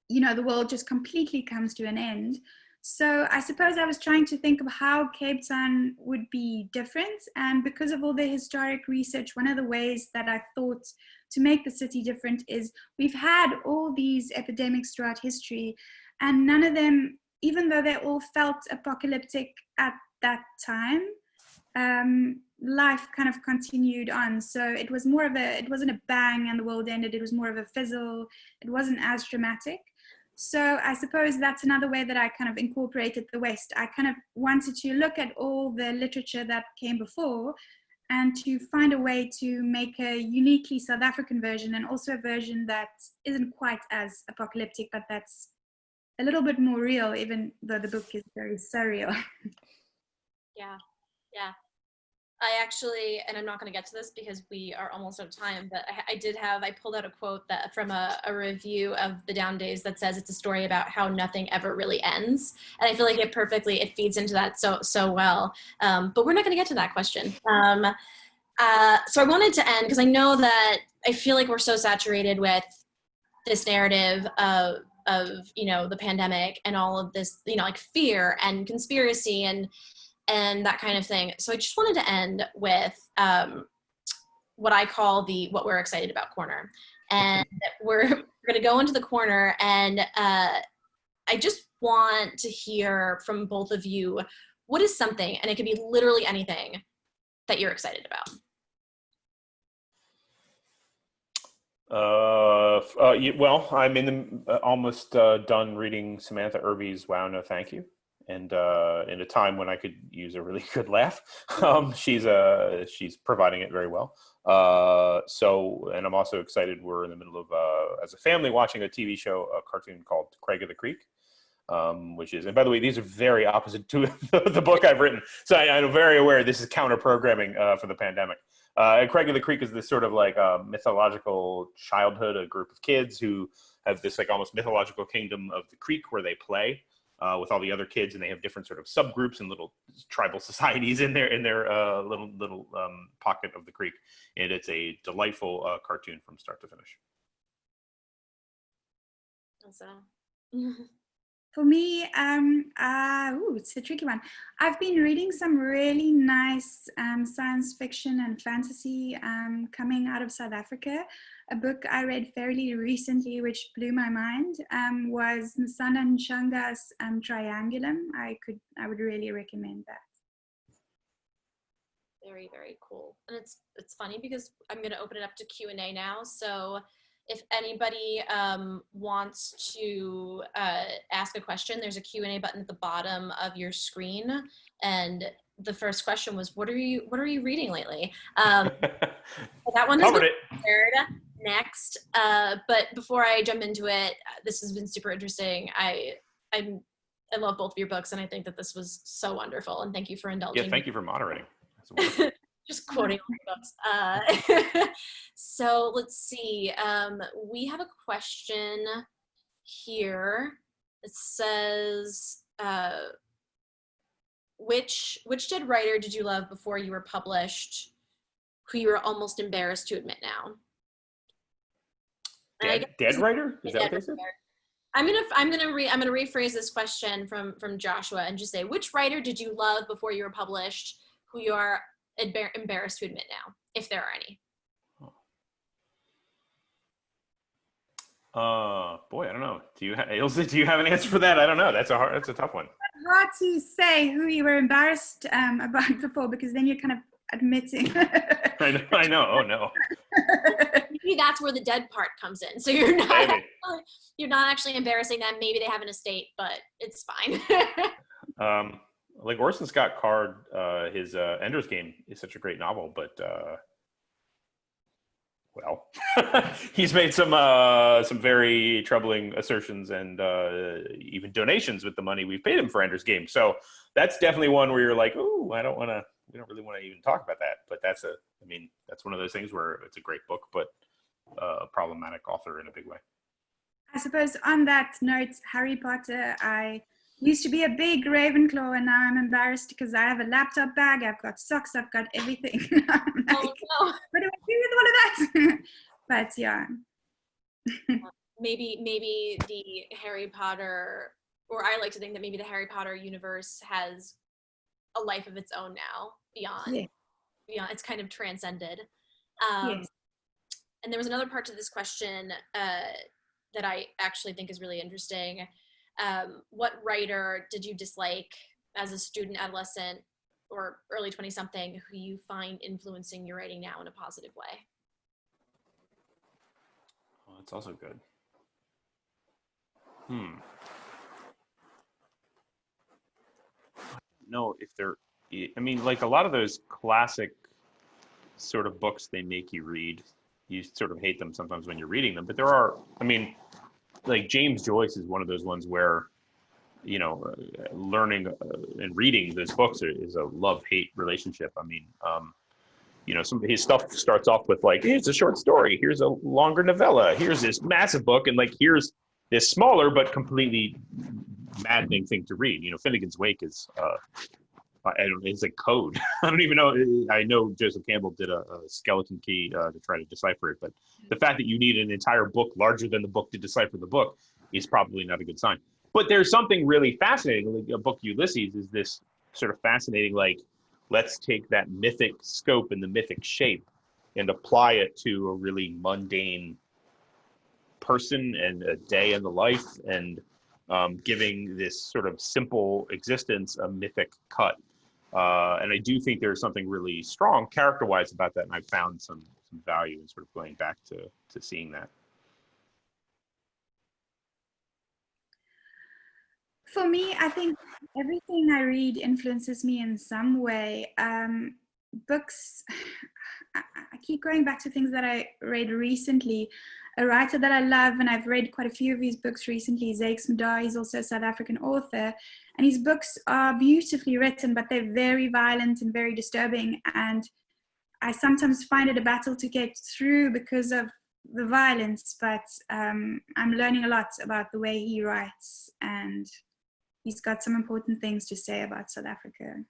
you know, the world just completely comes to an end. So I suppose I was trying to think of how Cape Town would be different, and because of all the historic research, one of the ways that I thought to make the city different is we've had all these epidemics throughout history, and none of them, even though they all felt apocalyptic at that time, life kind of continued on. So it was more of it wasn't a bang and the world ended, it was more of a fizzle. It wasn't as dramatic. So I suppose that's another way that I kind of incorporated the West. I kind of wanted to look at all the literature that came before and to find a way to make a uniquely South African version, and also a version that isn't quite as apocalyptic, but that's a little bit more real, even though the book is very surreal. Yeah. I actually, and I'm not going to get to this because we are almost out of time, but I pulled out a quote that from a review of The Down Days that says it's a story about how nothing ever really ends. And I feel like it feeds into that so well. But we're not going to get to that question. So I wanted to end because I know that I feel like we're so saturated with this narrative of you know, the pandemic and all of this, you know, like fear and conspiracy and that kind of thing. So I just wanted to end with what I call what we're excited about corner. And we're going to go into the corner, and I I just want to hear from both of you, what is something, and it could be literally anything, that you're excited about? Well, I'm in the almost done reading Samantha Irby's Wow, No Thank You. And in a time when I could use a really good laugh, she's providing it very well. And I'm also excited. We're in the middle of, as a family, watching a TV show, a cartoon called Craig of the Creek, which is, and by the way, these are very opposite to the book I've written. So I'm very aware this is counter programming for the pandemic. And Craig of the Creek is this sort of like mythological childhood, a group of kids who have this like almost mythological kingdom of the creek where they play with all the other kids, and they have different sort of subgroups and little tribal societies in their little pocket of the creek. And it's a delightful cartoon from start to finish. So. For me, it's a tricky one. I've been reading some really nice science fiction and fantasy coming out of South Africa. A book I read fairly recently, which blew my mind, was Msana Nshanga's Triangulum. I would really recommend that. Very, very cool. And it's funny because I'm going to open it up to Q&A now. So if anybody wants to ask a question, there's a Q&A button at the bottom of your screen. And the first question was, what are you reading lately? That one is prepared next. But before I jump into it, this has been super interesting. I love both of your books, and I think that this was so wonderful. And thank you for indulging. Yeah, thank you for moderating. Just quoting all the books. So let's see. We have a question here. It says, which dead writer did you love before you were published, who you were almost embarrassed to admit now? Dead writer? Is that what they said? I'm gonna rephrase this question from Joshua and just say, which writer did you love before you were published, who you are embarrassed to admit now, if there are any? Boy, I don't know. Ilze, do you have an answer for that? I don't know. That's a tough one. Hard to say who you were embarrassed about before, because then you're kind of admitting. I know. Oh no. Maybe that's where the dead part comes in. So you're not actually embarrassing them. Maybe they have an estate, but it's fine. Like Orson Scott Card, his Ender's Game is such a great novel, but well, he's made some very troubling assertions and even donations with the money we've paid him for Ender's Game. So that's definitely one where you're like, ooh, we don't really want to even talk about that. But that's one of those things where it's a great book, but a problematic author in a big way. I suppose on that note, Harry Potter, I used to be a big Ravenclaw, and now I'm embarrassed because I have a laptop bag, I've got socks, I've got everything. Oh no. What do I do with all of that? But yeah. Maybe the Harry Potter, or I like to think that maybe the Harry Potter universe has a life of its own now, beyond, it's kind of transcended. And there was another part to this question that I actually think is really interesting. What writer did you dislike as a student, adolescent, or early 20-something who you find influencing your writing now in a positive way? Oh, that's also good. No, like a lot of those classic sort of books they make you read, you sort of hate them sometimes when you're reading them, but there are, like James Joyce is one of those ones where, learning and reading those books is a love-hate relationship. Some of his stuff starts off with like, here's a short story, here's a longer novella, here's this massive book, and like, here's this smaller but completely maddening thing to read. Finnegan's Wake is, it's a code. I don't even know. I know Joseph Campbell did a skeleton key to try to decipher it, but the fact that you need an entire book larger than the book to decipher the book is probably not a good sign. But there's something really fascinating. Like a book, Ulysses, is this sort of fascinating, like, let's take that mythic scope and the mythic shape and apply it to a really mundane person and a day in the life. And giving this sort of simple existence a mythic cut. And I do think there's something really strong character-wise about that, and I've found some value in sort of going back to seeing that. For me, I think everything I read influences me in some way. Books, I keep going back to things that I read recently. A writer that I love, and I've read quite a few of his books recently, is Ize Hugo. He's also a South African author, and his books are beautifully written, but they're very violent and very disturbing, and I sometimes find it a battle to get through because of the violence, but I'm learning a lot about the way he writes, and he's got some important things to say about South Africa.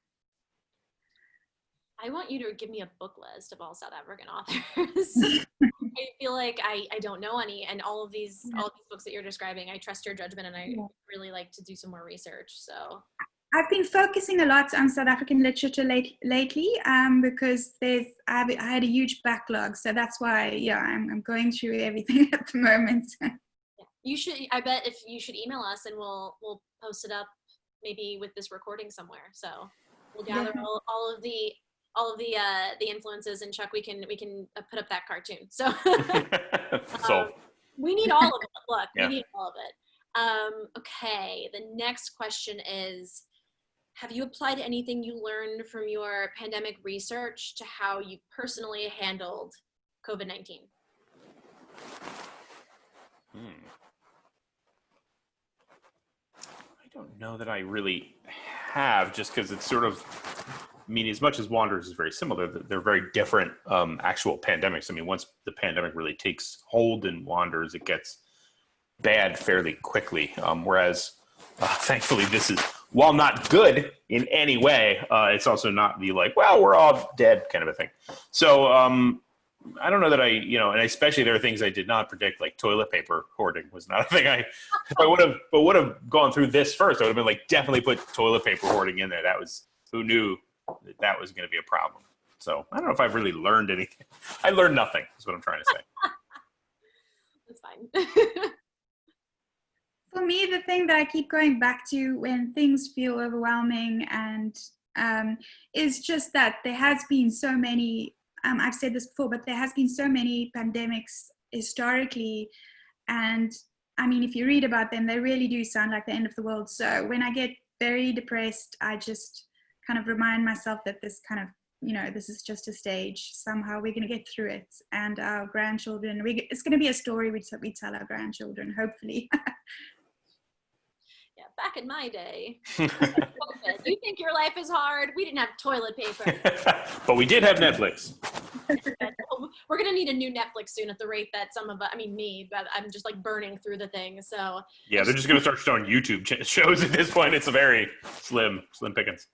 I want you to give me a book list of all South African authors. I feel like I don't know any, and all of these books that you're describing, I trust your judgment, and I really like to do some more research. So I've been focusing a lot on South African literature lately, because I had a huge backlog, so that's why I'm going through everything at the moment. You should. I bet if you should email us, and we'll post it up maybe with this recording somewhere. So we'll gather all of the influences, and Chuck, we can put up that cartoon. So we need all of it. Look, we need all of it. Okay, the next question is, have you applied anything you learned from your pandemic research to how you personally handled COVID-19? I don't know that I really have, just because it's sort of, I mean, as much as Wanderers is very similar, they're very different actual pandemics. I mean, once the pandemic really takes hold in Wanderers, it gets bad fairly quickly. Whereas, thankfully, this is, while not good in any way, it's also not the like, well, we're all dead kind of a thing. So I don't know that and especially there are things I did not predict, like toilet paper hoarding was not a thing if I would have gone through this first, I would have been like, definitely put toilet paper hoarding in there. That was, who knew that was going to be a problem. So I don't know if I've really learned anything. I learned nothing is what I'm trying to say. That's fine. For me, the thing that I keep going back to when things feel overwhelming and is just that there has been so many, I've said this before, but there has been so many pandemics historically. And I mean, if you read about them, they really do sound like the end of the world. So when I get very depressed, I just kind of remind myself that this kind of, this is just a stage. Somehow we're going to get through it. And our grandchildren, it's going to be a story we tell our grandchildren, hopefully. Yeah, back in my day, you think your life is hard? We didn't have toilet paper. But we did have Netflix. We're going to need a new Netflix soon at the rate that some of us, I mean me, but I'm just like burning through the thing. So yeah, they're just going to start showing YouTube shows at this point. It's a very slim pickings.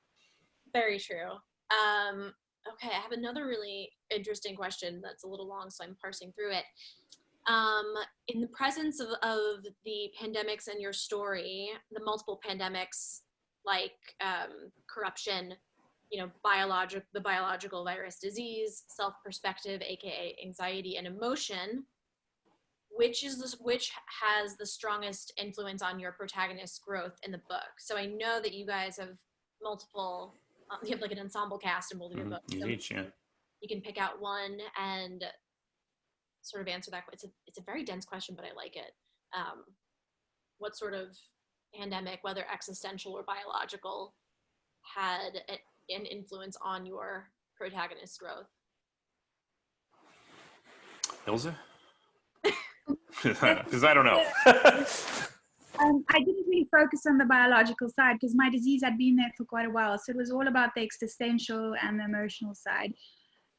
Very true. Okay, I have another really interesting question that's a little long, so I'm parsing through it. In the presence of the pandemics in your story, the multiple pandemics like corruption, the biological virus disease, self-perspective, aka anxiety and emotion, which has the strongest influence on your protagonist's growth in the book? So I know that you guys have multiple, you have like an ensemble cast in both of your books. So you can pick out one and sort of answer that. It's a very dense question, but I like it. What sort of pandemic, whether existential or biological, had an influence on your protagonist's growth? Ilze? Because I don't know. I didn't really focus on the biological side because my disease had been there for quite a while. So it was all about the existential and the emotional side.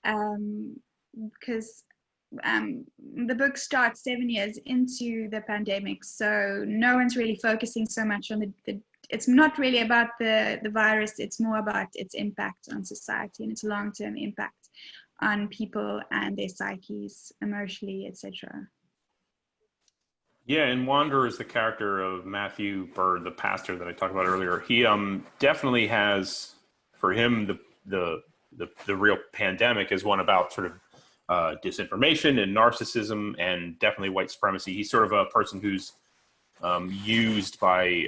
Because the book starts 7 years into the pandemic. So no one's really focusing so much on it's not really about the virus. It's more about its impact on society and its long-term impact on people and their psyches, emotionally, etc. Yeah, and Wanderer is the character of Matthew Bird, the pastor that I talked about earlier. He definitely has, for him, the real pandemic is one about sort of disinformation and narcissism and definitely white supremacy. He's sort of a person who's used by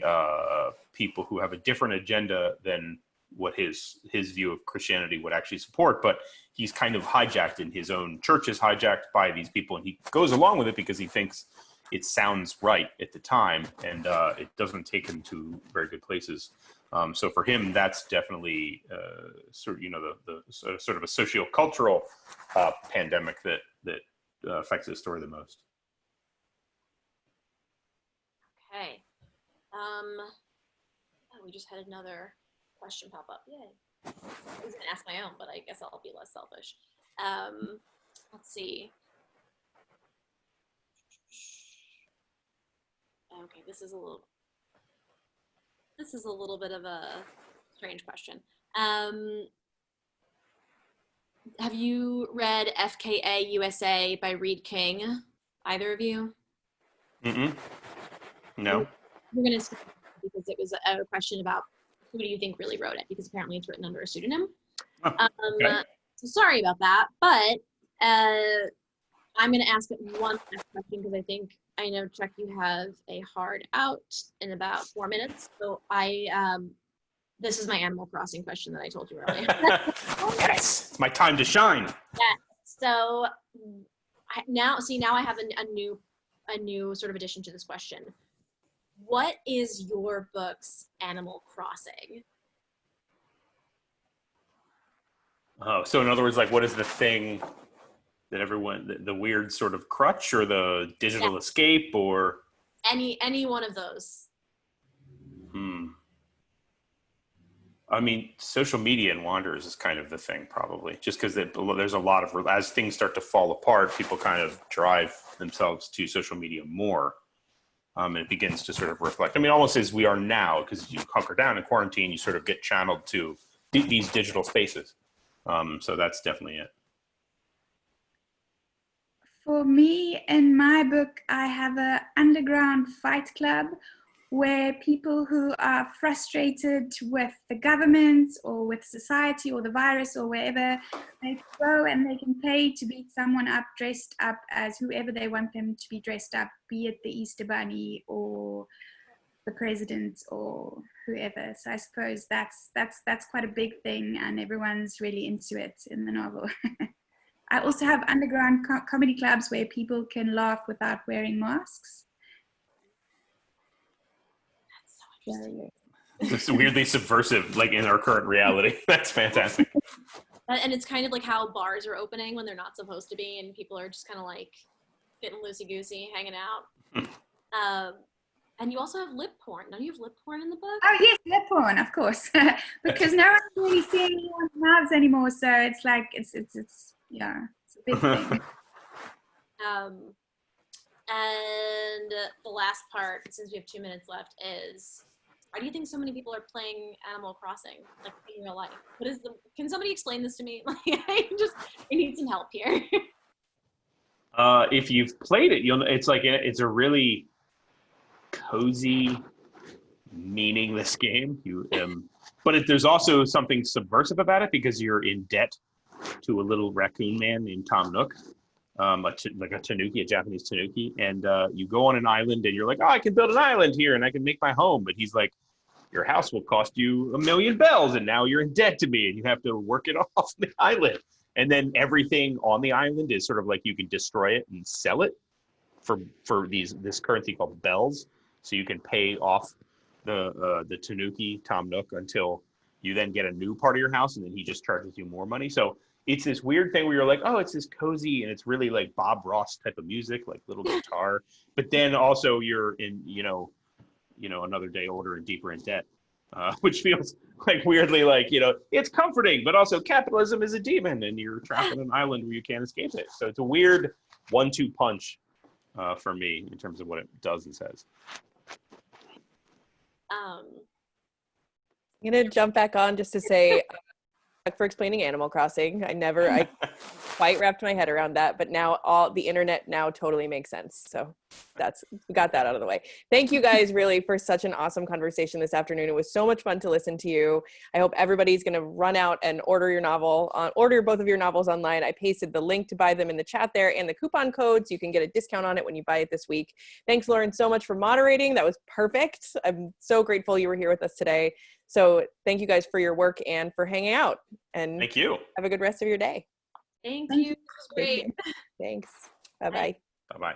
people who have a different agenda than what his view of Christianity would actually support. But he's kind of hijacked, and his own church is hijacked by these people, and he goes along with it because he thinks it sounds right at the time, and it doesn't take him to very good places. So for him, that's definitely sort of a socio-cultural pandemic that affects his story the most. Okay. Oh, we just had another question pop up. Yay. I was gonna ask my own, but I guess I'll be less selfish. Let's see. Okay, this is a little bit of a strange question. Have you read FKA USA by Reed King? Either of you? Mm-mm. No. We're going to skip it because it was a question about who do you think really wrote it, because apparently it's written under a pseudonym. Oh, okay. So sorry about that, but I'm going to ask one last question because I know, Chuck, you have a hard out in about 4 minutes. So this is my Animal Crossing question that I told you earlier. Yes, it's my time to shine. Yeah. So now I have a new sort of addition to this question. What is your book's Animal Crossing? Oh, so in other words, like, what is the thing that everyone, the weird sort of crutch, or the digital escape, or any one of those? I mean, social media and Wanderers is kind of the thing, probably, just because there's a lot of, as things start to fall apart, people kind of drive themselves to social media more. And it begins to sort of reflect. I mean, almost as we are now, because you hunker down in quarantine, you sort of get channeled to these digital spaces. So that's definitely it. For me, in my book, I have an underground fight club where people who are frustrated with the government or with society or the virus or wherever, they go and they can pay to beat someone up dressed up as whoever they want them to be dressed up, be it the Easter Bunny or the president or whoever. So I suppose that's quite a big thing, and everyone's really into it in the novel. I also have underground comedy clubs where people can laugh without wearing masks. It's weirdly subversive, like in our current reality. That's fantastic. And it's kind of like how bars are opening when they're not supposed to be, and people are just kind of like getting loosey-goosey, hanging out. And you also have lip porn. Don't you have lip porn in the book? Oh yes, lip porn, of course, because no one's really seeing anyone's mouths anymore. So it's like it's yeah, it's a big thing. And the last part, since we have 2 minutes left, is why do you think so many people are playing Animal Crossing, like in real life? Can somebody explain this to me? Like, I need some help here. If you've played it, you'll know it's a really cozy, meaningless game. But there's also something subversive about it, because you're in debt to a little raccoon man named Tom Nook, like a tanuki, a Japanese tanuki, and you go on an island, and you're like, oh, I can build an island here, and I can make my home. But he's like, your house will cost you 1 million bells, and now you're in debt to me, and you have to work it off the island. And then everything on the island is sort of like you can destroy it and sell it for this currency called bells, so you can pay off the tanuki Tom Nook until you then get a new part of your house, and then he just charges you more money. So it's this weird thing where you're like, oh, it's this cozy, and it's really like Bob Ross type of music, like little guitar. But then also you're in, another day older and deeper in debt, which feels like weirdly like, it's comforting, but also capitalism is a demon, and you're trapped on an island where you can't escape it. So it's a weird 1-2 punch for me in terms of what it does and says. I'm going to jump back on just to say, for explaining Animal Crossing. I quite wrapped my head around that, but now all the internet now totally makes sense. So we got that out of the way. Thank you guys really for such an awesome conversation this afternoon. It was so much fun to listen to you. I hope everybody's going to run out and order both of your novels online. I pasted the link to buy them in the chat there and the coupon code, so you can get a discount on it when you buy it this week. Thanks, Lauren, so much for moderating. That was perfect. I'm so grateful you were here with us today. So thank you guys for your work and for hanging out. And Thank you. have a good rest of your day. Thank you. It was great. Thanks. Bye-bye. Bye-bye.